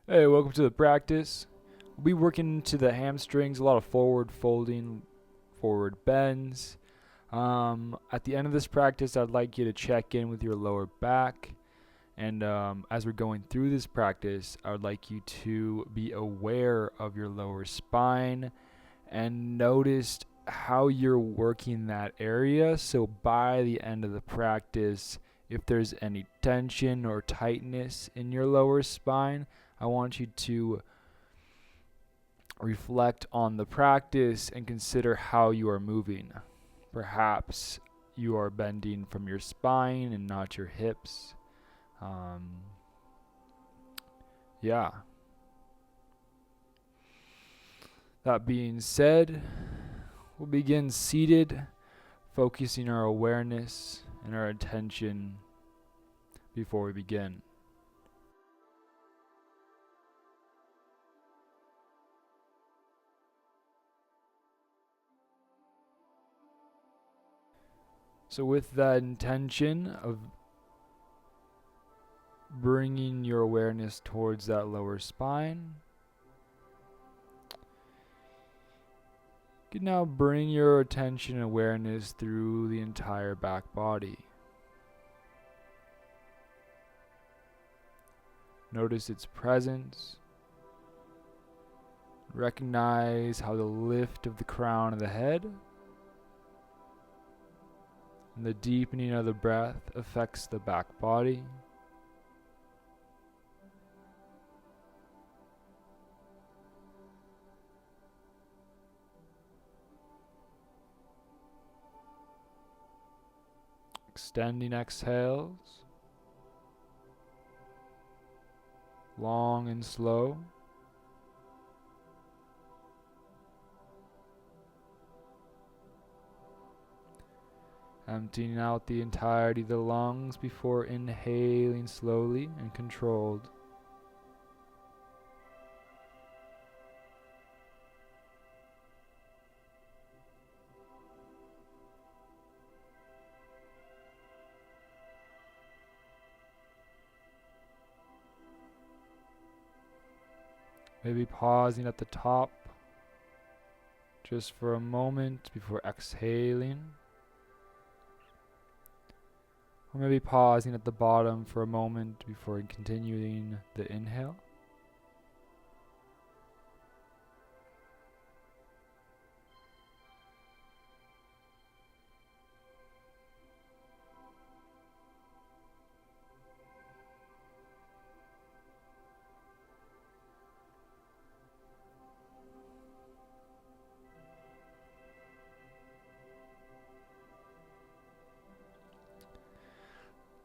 Hey, welcome to the practice. We'll be working to the hamstrings, a lot of forward folding, forward bends. At the end of this practice, I'd like you to check in with your lower back. And as we're going through this practice, I would like you to be aware of your lower spine and notice how you're working that area. So by the end of the practice, if there's any tension or tightness in your lower spine, I want you to reflect on the practice and consider how you are moving. Perhaps you are bending from your spine and not your hips. Yeah. That being said, we'll begin seated, focusing our awareness and our attention before we begin. So, with that intention of bringing your awareness towards that lower spine, you can now bring your attention and awareness through the entire back body. Notice its presence. Recognize how the lift of the crown of the head and the deepening of the breath affects the back body. Extending exhales, long and slow. Emptying out the entirety of the lungs before inhaling slowly and controlled. Maybe pausing at the top just for a moment before exhaling. Or maybe pausing at the bottom for a moment before continuing the inhale.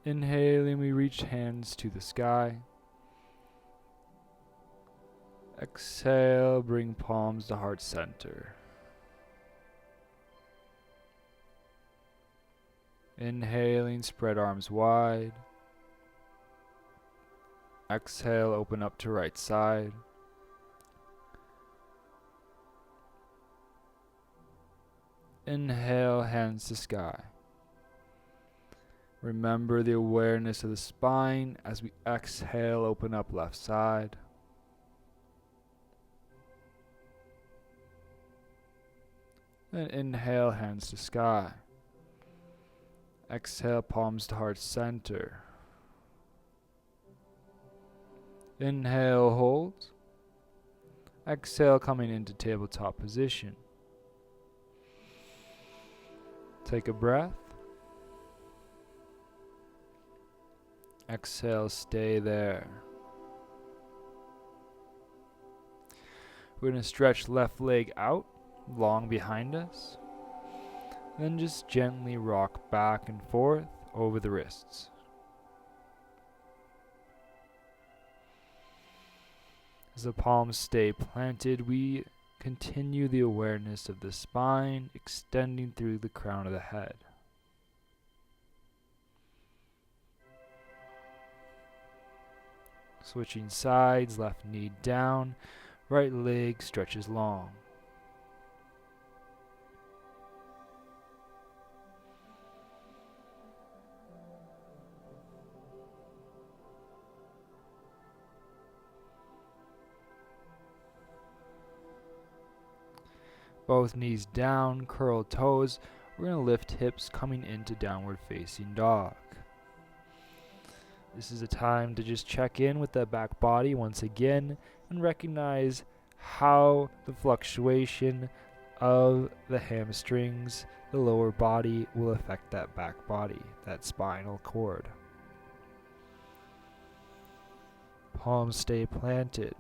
Inhaling, we reach hands to the sky. Exhale, bring palms to heart center. Inhaling, spread arms wide. Exhale, open up to right side. Inhale, hands to sky. Remember the awareness of the spine as we exhale, open up left side. Then inhale, hands to sky. Exhale, palms to heart center. Inhale, hold. Exhale, coming into tabletop position. Take a breath. Exhale, stay there. We're going to stretch left leg out, long behind us. Then just gently rock back and forth over the wrists. As the palms stay planted, we continue the awareness of the spine extending through the crown of the head. Switching sides, left knee down, right leg stretches long. Both knees down, curl toes. We're going to lift hips coming into downward facing dog. This is a time to just check in with the back body once again and recognize how the fluctuation of the hamstrings, the lower body, will affect that back body, that spinal cord. Palms stay planted.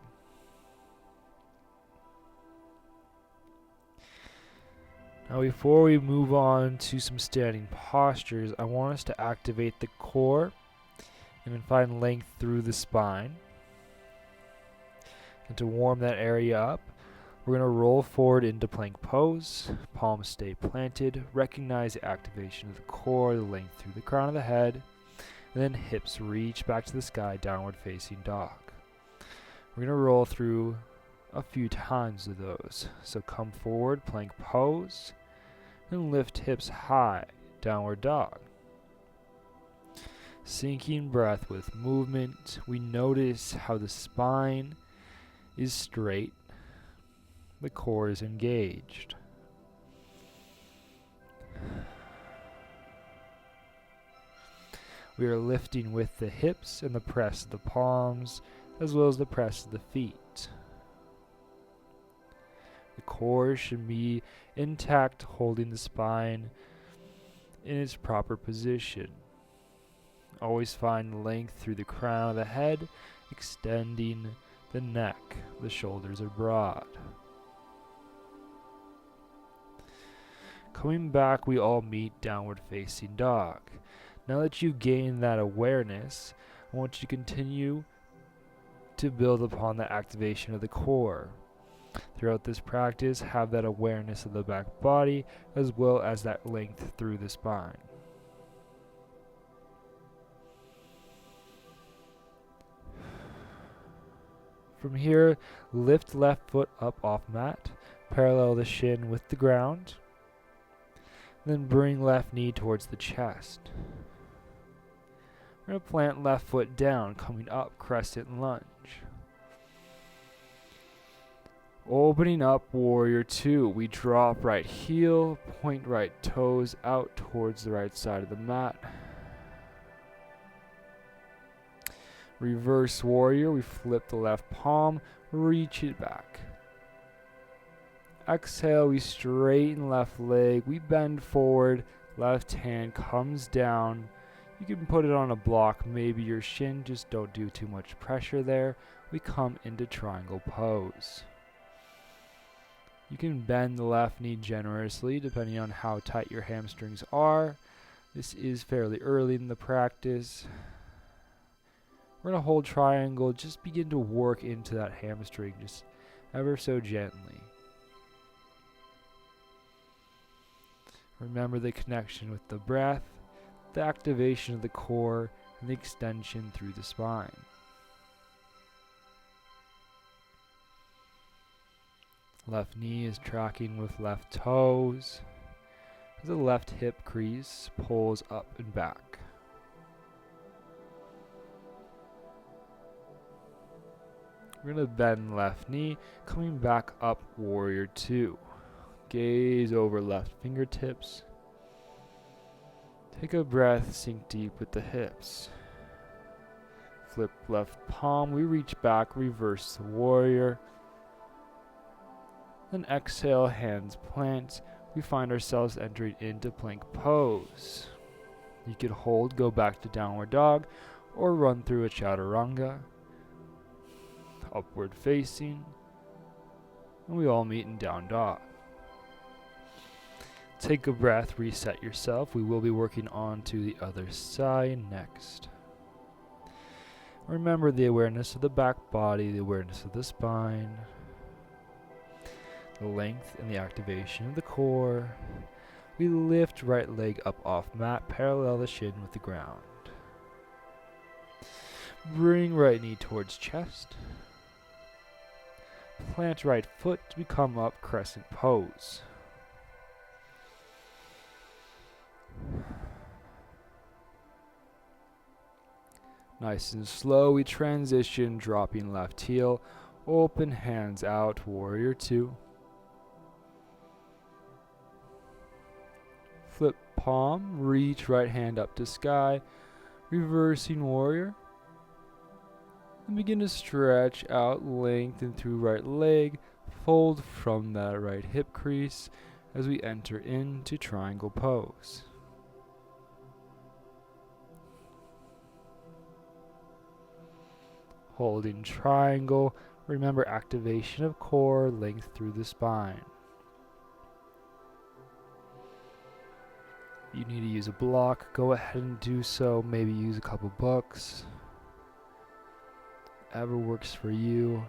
Now before we move on to some standing postures, I want us to activate the core and then find length through the spine. And to warm that area up, we're going to roll forward into plank pose. Palms stay planted. Recognize the activation of the core, the length through the crown of the head. And then hips reach back to the sky, downward facing dog. We're going to roll through a few times of those. So come forward, plank pose. And lift hips high, downward dog. Sinking breath with movement. We notice how the spine is straight. The core is engaged. We are lifting with the hips and the press of the palms, as well as the press of the feet. The core should be intact, holding the spine in its proper position. Always find length through the crown of the head, extending the neck. The shoulders are broad. Coming back, we all meet downward facing dog. Now that you've gained that awareness, I want you to continue to build upon the activation of the core. Throughout this practice, have that awareness of the back body as well as that length through the spine. From here, lift left foot up off mat, parallel the shin with the ground, then bring left knee towards the chest. We're going to plant left foot down, coming up, crescent lunge. Opening up, warrior two. We drop right heel, point right toes out towards the right side of the mat. Reverse warrior, we flip the left palm, reach it back. Exhale, we straighten left leg, we bend forward, left hand comes down. You can put it on a block, maybe your shin, just don't do too much pressure there. We come into triangle pose. You can bend the left knee generously depending on how tight your hamstrings are. This is fairly early in the practice. We're going to hold triangle, just begin to work into that hamstring, just ever so gently. Remember the connection with the breath, the activation of the core, and the extension through the spine. Left knee is tracking with left toes as the left hip crease pulls up and back. We're going to bend left knee, coming back up, warrior two. Gaze over left fingertips. Take a breath, sink deep with the hips. Flip left palm, we reach back, reverse the warrior. Then exhale, hands plant. We find ourselves entering into plank pose. You could hold, go back to downward dog, or run through a chaturanga. Upward facing, and we all meet in down dog. Take a breath, reset yourself. We will be working on to the other side next. Remember the awareness of the back body, the awareness of the spine, the length and the activation of the core. We lift right leg up off mat, parallel the shin with the ground. Bring right knee towards chest. Plant right foot to come up, crescent pose. Nice and slow, we transition, dropping left heel, open hands out, warrior two. palm, reach right hand up to sky, reversing warrior. And begin to stretch out, lengthen through right leg, fold from that right hip crease as we enter into triangle pose. Holding triangle, remember activation of core, length through the spine. You need to use a block, go ahead and do so. Maybe use a couple books. Whatever works for you.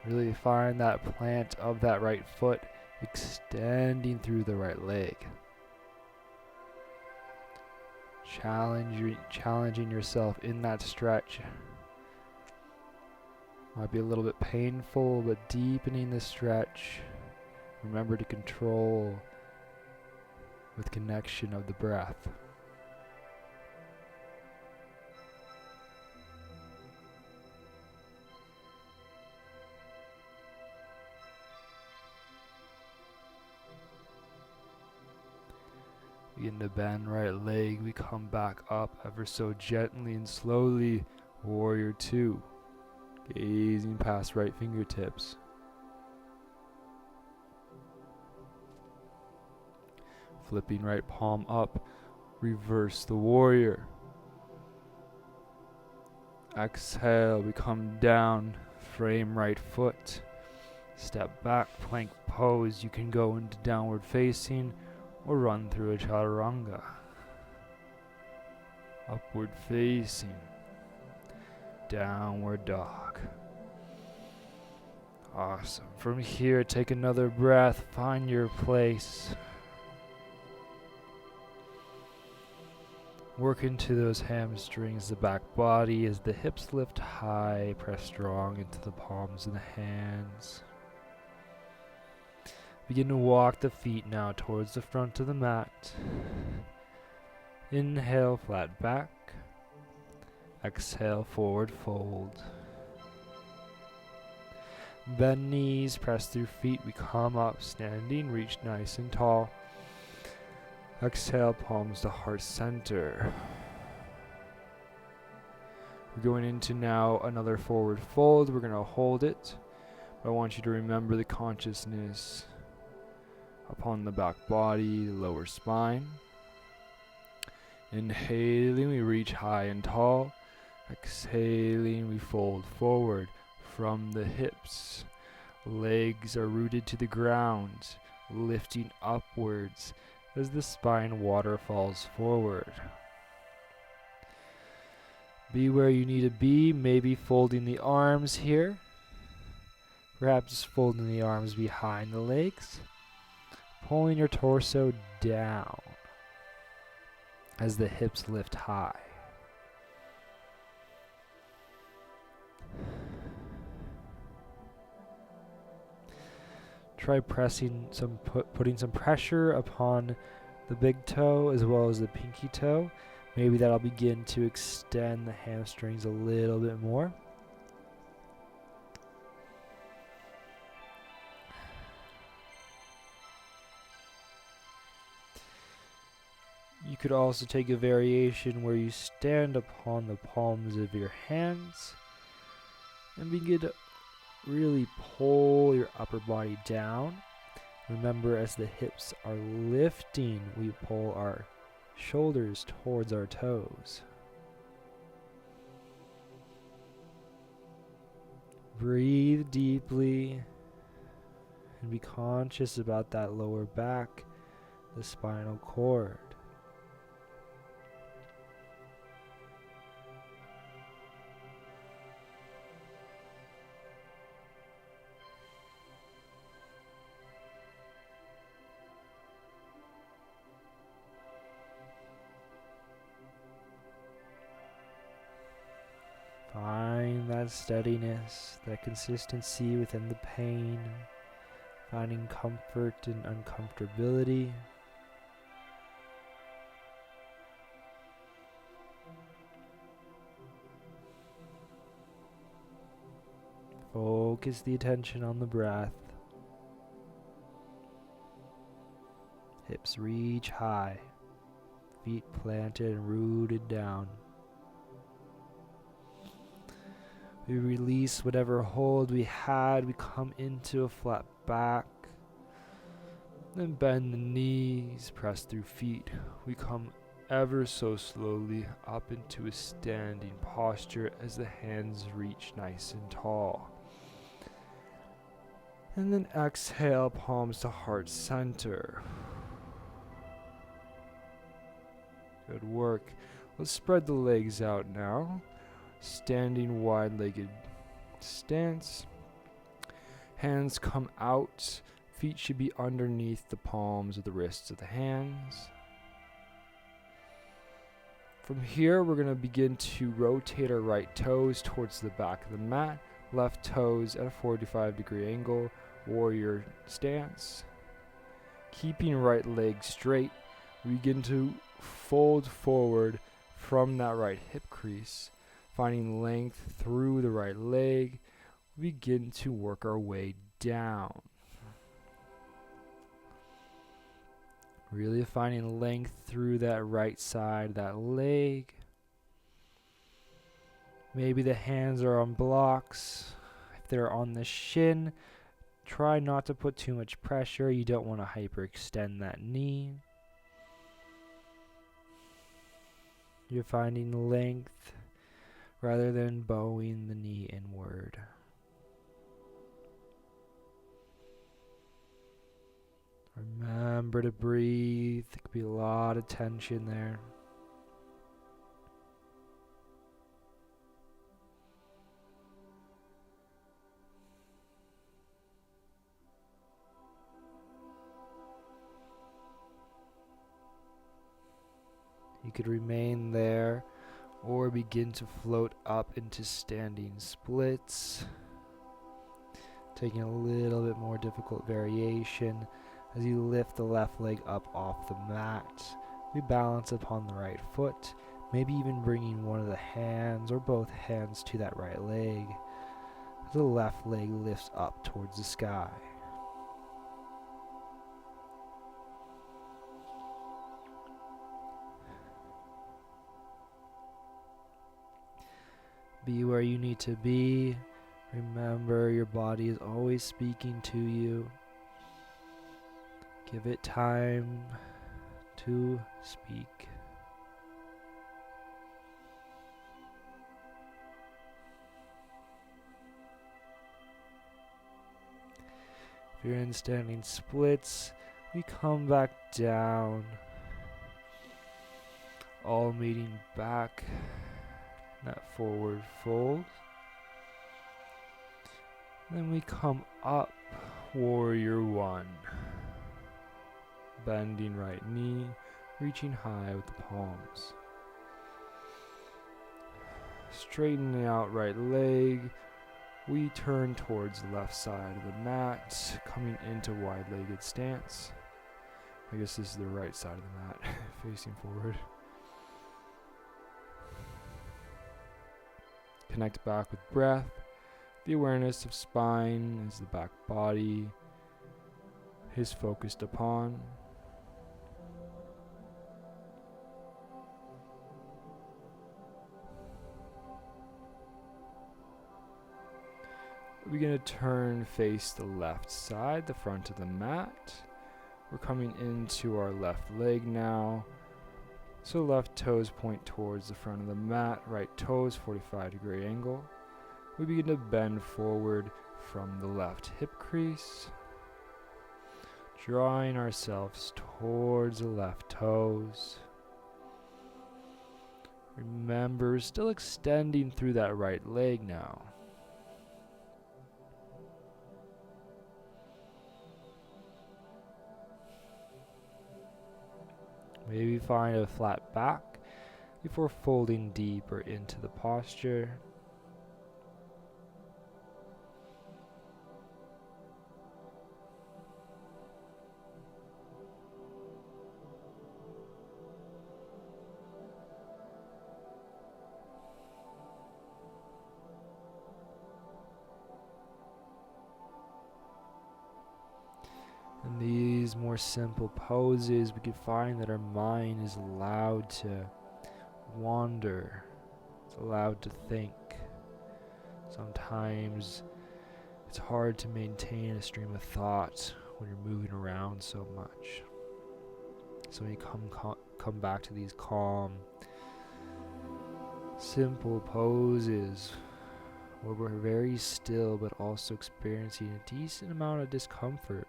Really find that plant of that right foot extending through the right leg. Challenging yourself in that stretch. Might be a little bit painful, but deepening the stretch. Remember to control with connection of the breath. Begin to bend right leg. We come back up ever so gently and slowly. Warrior 2. Gazing past right fingertips. Flipping right palm up. Reverse the warrior. Exhale, we come down. Frame right foot. Step back, plank pose. You can go into downward facing or run through a chaturanga. Upward facing. Downward dog. Awesome. From here, take another breath. Find your place. Work into those hamstrings, the back body as the hips lift high. Press strong into the palms of the hands. Begin to walk the feet now towards the front of the mat. Inhale, flat back. Exhale, forward fold. Bend knees, press through feet. We come up, standing, reach nice and tall. Exhale, palms to heart center. We're going into now another forward fold. We're going to hold it. I want you to remember the consciousness upon the back body, the lower spine. Inhaling, we reach high and tall. Exhaling, we fold forward from the hips. Legs are rooted to the ground, lifting upwards as the spine waterfalls forward. Be where you need to be, maybe folding the arms here. Perhaps folding the arms behind the legs. Pulling your torso down as the hips lift high. Try putting some pressure upon the big toe as well as the pinky toe. Maybe that'll begin to extend the hamstrings a little bit more. You could also take a variation where you stand upon the palms of your hands and begin to really pull your upper body down. Remember, as the hips are lifting, we pull our shoulders towards our toes. Breathe deeply and be conscious about that lower back, the spinal cord. Find that steadiness, that consistency within the pain, finding comfort in uncomfortability. focus the attention on the breath. Hips reach high, feet planted and rooted down. We release whatever hold we had. We come into a flat back. Then bend the knees, press through feet. We come ever so slowly up into a standing posture as the hands reach nice and tall. And then exhale, palms to heart center. Good work. Let's spread the legs out now. Standing wide-legged stance. Hands come out. Feet should be underneath the palms of the wrists of the hands. From here, we're going to begin to rotate our right toes towards the back of the mat. Left toes at a 45-degree angle, warrior stance. Keeping right leg straight, we begin to fold forward from that right hip crease, finding length through the right leg. We begin to work our way down. Really finding length through that right side, that leg. Maybe the hands are on blocks. If they're on the shin, try not to put too much pressure. You don't want to hyperextend that knee. You're finding length rather than bowing the knee inward. Remember to breathe. There could be a lot of tension there. You could remain there or begin to float up into standing splits. Taking a little bit more difficult variation as you lift the left leg up off the mat. We balance upon the right foot, maybe even bringing one of the hands or both hands to that right leg as the left leg lifts up towards the sky. Be where you need to be. Remember, your body is always speaking to you. Give it time to speak. If you're in standing splits, we come back down, all meeting back in that forward fold. Then we come up, warrior one. Bending right knee, reaching high with the palms. Straightening out right leg, we turn towards the left side of the mat, coming into wide-legged stance. I guess this is the right side of the mat, facing forward. Connect back with breath. The awareness of spine as the back body is focused upon. We're going to turn face the left side, the front of the mat. We're coming into our left leg now. So left toes point towards the front of the mat, right toes 45-degree angle. We begin to bend forward from the left hip crease, drawing ourselves towards the left toes. Remember, still extending through that right leg now. Maybe find a flat back before folding deeper into the posture. these more simple poses, we can find that our mind is allowed to wander, it's allowed to think. Sometimes it's hard to maintain a stream of thought when you're moving around so much. So when you come back to these calm, simple poses where we're very still but also experiencing a decent amount of discomfort,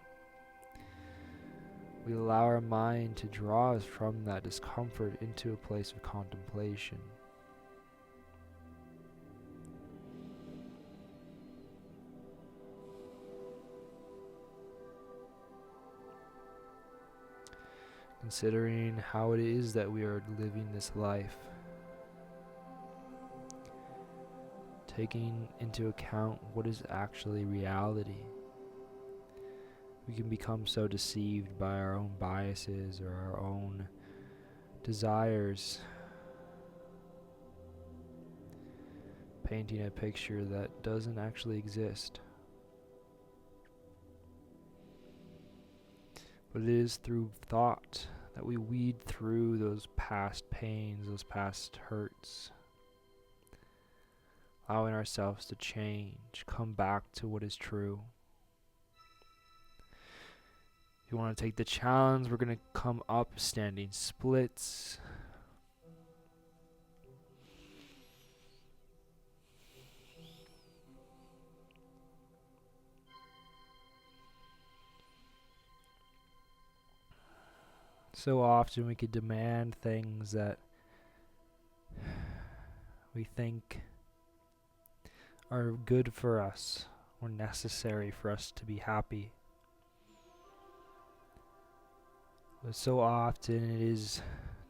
we allow our mind to draw us from that discomfort into a place of contemplation. Considering how it is that we are living this life, taking into account what is actually reality. We can become so deceived by our own biases or our own desires, painting a picture that doesn't actually exist. But it is through thought that we weed through those past pains, those past hurts, allowing ourselves to change, come back to what is true. If you want to take the challenge, we're going to come up standing splits. So often we could demand things that we think are good for us or necessary for us to be happy. But so often it is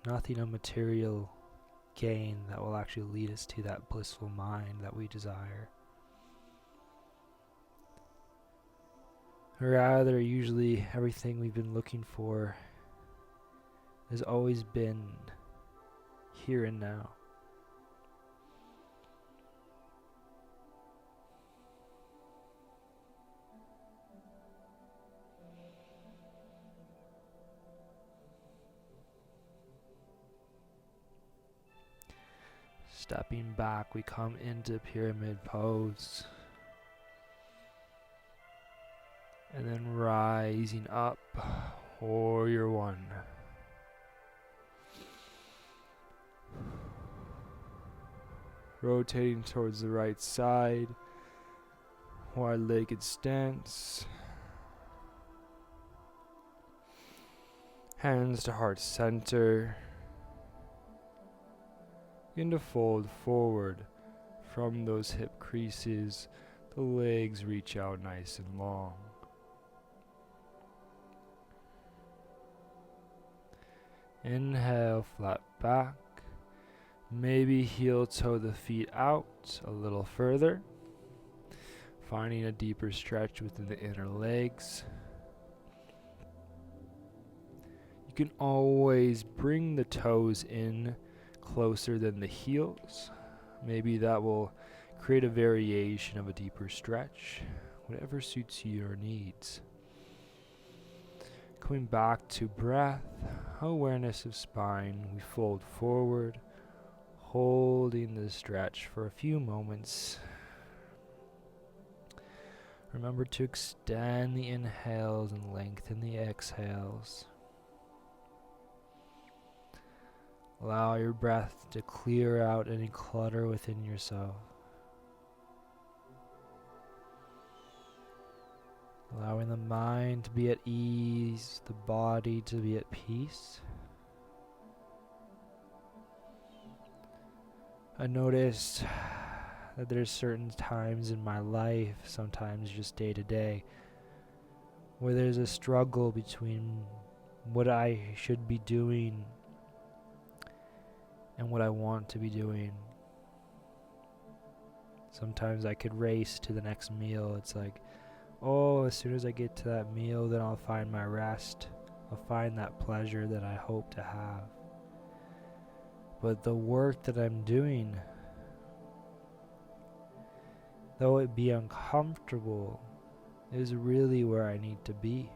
nothing of material gain that will actually lead us to that blissful mind that we desire. Rather, usually everything we've been looking for has always been here and now. Stepping back, we come into pyramid pose. And then rising up, warrior one. Rotating towards the right side, wide-legged stance. Hands to heart center. Begin to fold forward from those hip creases. The legs reach out nice and long. Inhale, flat back. Maybe heel toe the feet out a little further. Finding a deeper stretch within the inner legs. You can always bring the toes in closer than the heels. Maybe that will create a variation of a deeper stretch, whatever suits your needs. Coming back to breath, awareness of spine, we fold forward, holding the stretch for a few moments. Remember to extend the inhales and lengthen the exhales. Allow your breath to clear out any clutter within yourself. Allowing the mind to be at ease, the body to be at peace. I noticed that there's certain times in my life, sometimes just day to day, where there's a struggle between what I should be doing and what I want to be doing. Sometimes I could race to the next meal. It's like, oh, as soon as I get to that meal, then I'll find my rest. I'll find that pleasure that I hope to have. But the work that I'm doing, though it be uncomfortable, is really where I need to be.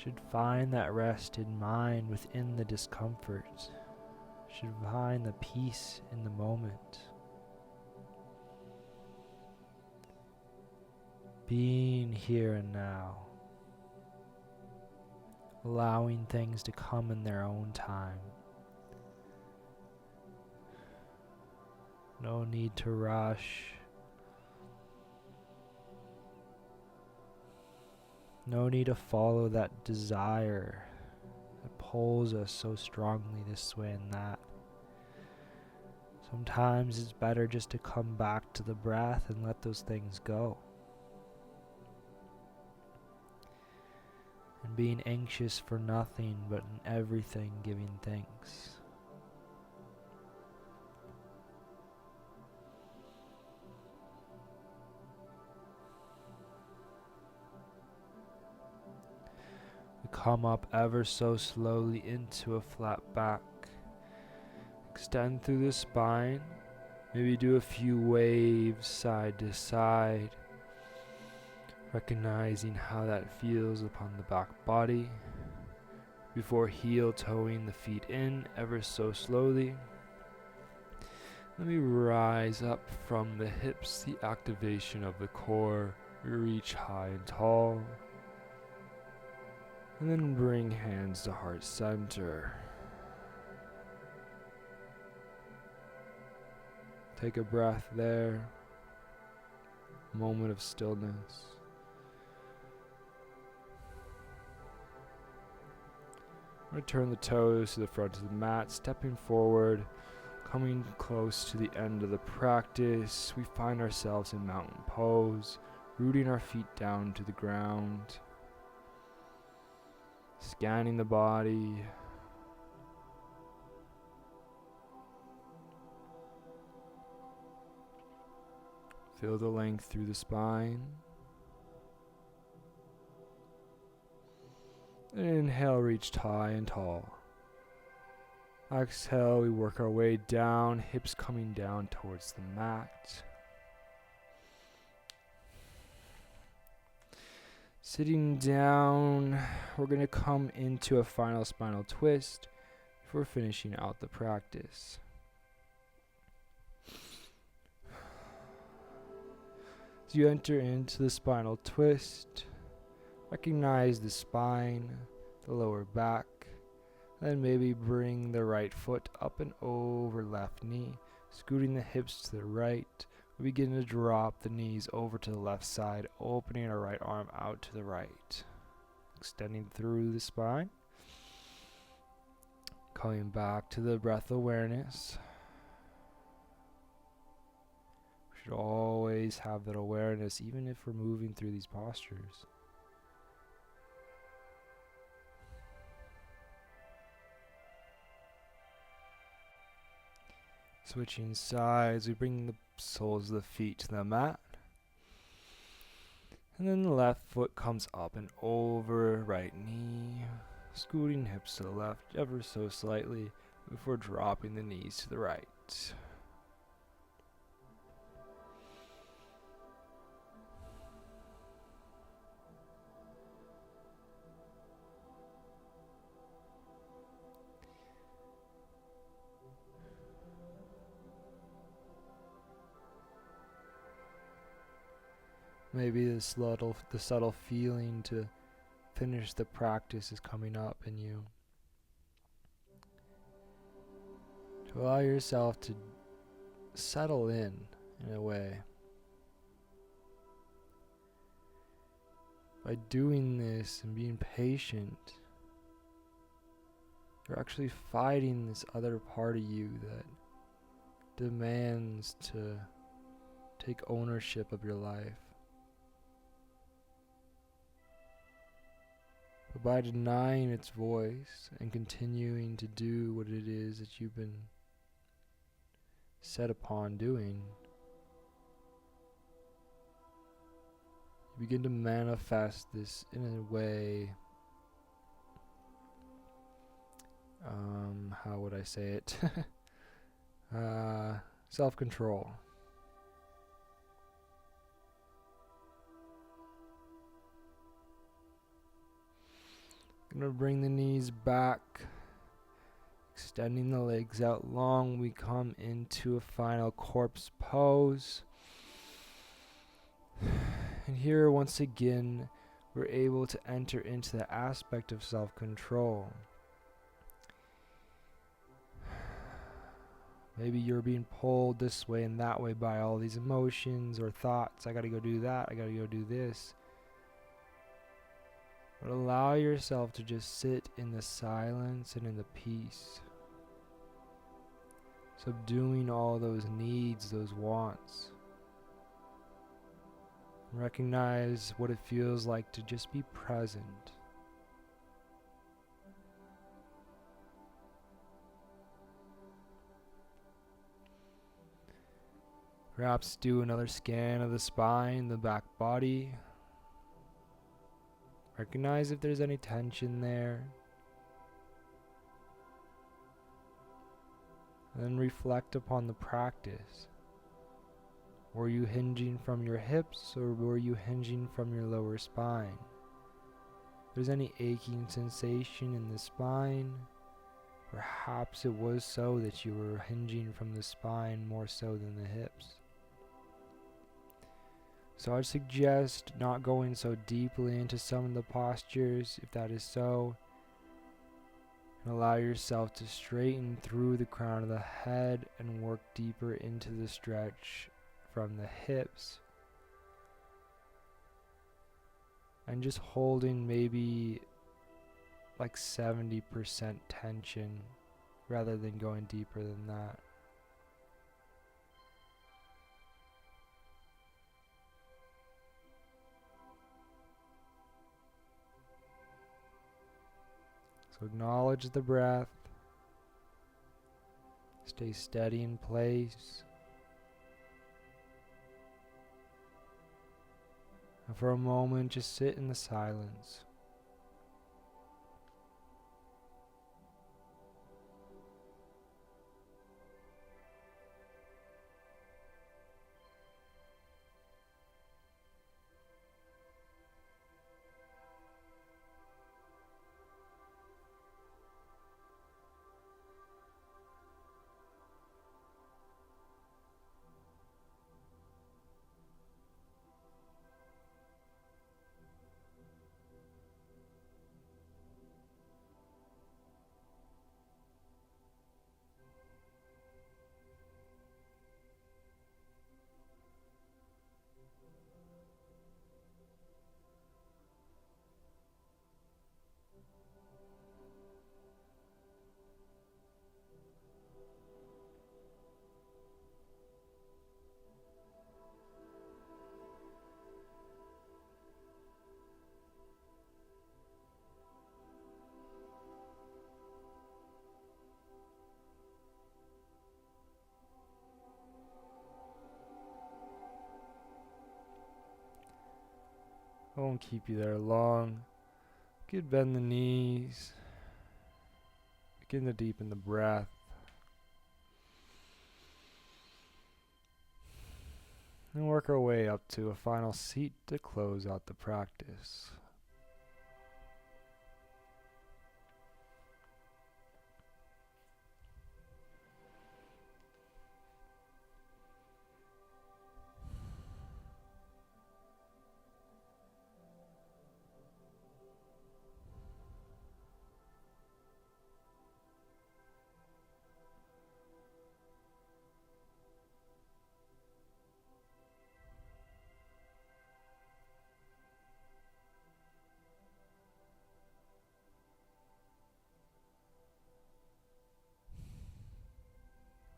should find that rest in mind within the discomfort, should find the peace in the moment. Being here and now, allowing things to come in their own time. No need to rush. No need to follow that desire that pulls us so strongly this way and that. Sometimes it's better just to come back to the breath and let those things go. And being anxious for nothing but in everything giving thanks. We come up ever so slowly into a flat back. Extend through the spine. Maybe do a few waves side to side. Recognizing how that feels upon the back body. Before heel toeing the feet in ever so slowly. Let me rise up from the hips, the activation of the core. Reach high and tall. And then bring hands to heart center. Take a breath there. Moment of stillness. Return the toes to the front of the mat, stepping forward, coming close to the end of the practice. We find ourselves in mountain pose, rooting our feet down to the ground, scanning the body. Feel the length through the spine. Inhale, reach high and tall. Exhale, we work our way down, hips coming down towards the mat. Sitting down, we're going to come into a final spinal twist before finishing out the practice. As you enter into the spinal twist, recognize the spine, the lower back, then maybe bring the right foot up and over left knee, scooting the hips to the right. We begin to drop the knees over to the left side, opening our right arm out to the right, extending through the spine. Coming back to the breath awareness. We should always have that awareness, even if we're moving through these postures. Switching sides, we bring the soles of the feet to the mat. And then the left foot comes up and over right knee, scooting hips to the left ever so slightly before dropping the knees to the right. Maybe the subtle feeling to finish the practice is coming up in you. To allow yourself to settle in a way. By doing this and being patient, you're actually fighting this other part of you that demands to take ownership of your life. But by denying its voice and continuing to do what it is that you've been set upon doing, you begin to manifest this in a way, how would I say it? Self-control. Gonna bring the knees back, extending the legs out long. We come into a final corpse pose. And here, once again, we're able to enter into the aspect of self-control. Maybe you're being pulled this way and that way by all these emotions or thoughts. I gotta go do that, I gotta go do this. But allow yourself to just sit in the silence and in the peace. Subduing all those needs, those wants. Recognize what it feels like to just be present. Perhaps do another scan of the spine, the back body. Recognize if there's any tension there. And then reflect upon the practice. Were you hinging from your hips or were you hinging from your lower spine? If there's any aching sensation in the spine, perhaps it was so that you were hinging from the spine more so than the hips. So I'd suggest not going so deeply into some of the postures if that is so. And allow yourself to straighten through the crown of the head and work deeper into the stretch from the hips. And just holding maybe like 70% tension rather than going deeper than that. So acknowledge the breath. Stay steady in place. And for a moment, just sit in the silence. I won't keep you there long. You could bend the knees. Begin to deepen the breath. And work our way up to a final seat to close out the practice.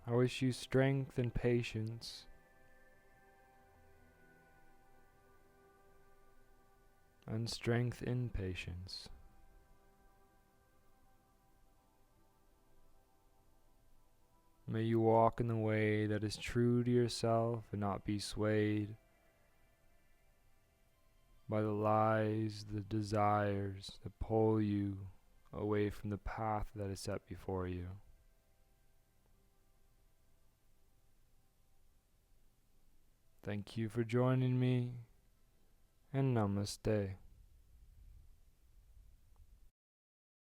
I wish you strength and patience. And strength in patience. May you walk in the way that is true to yourself and not be swayed by the lies, the desires that pull you away from the path that is set before you. Thank you for joining me, and namaste.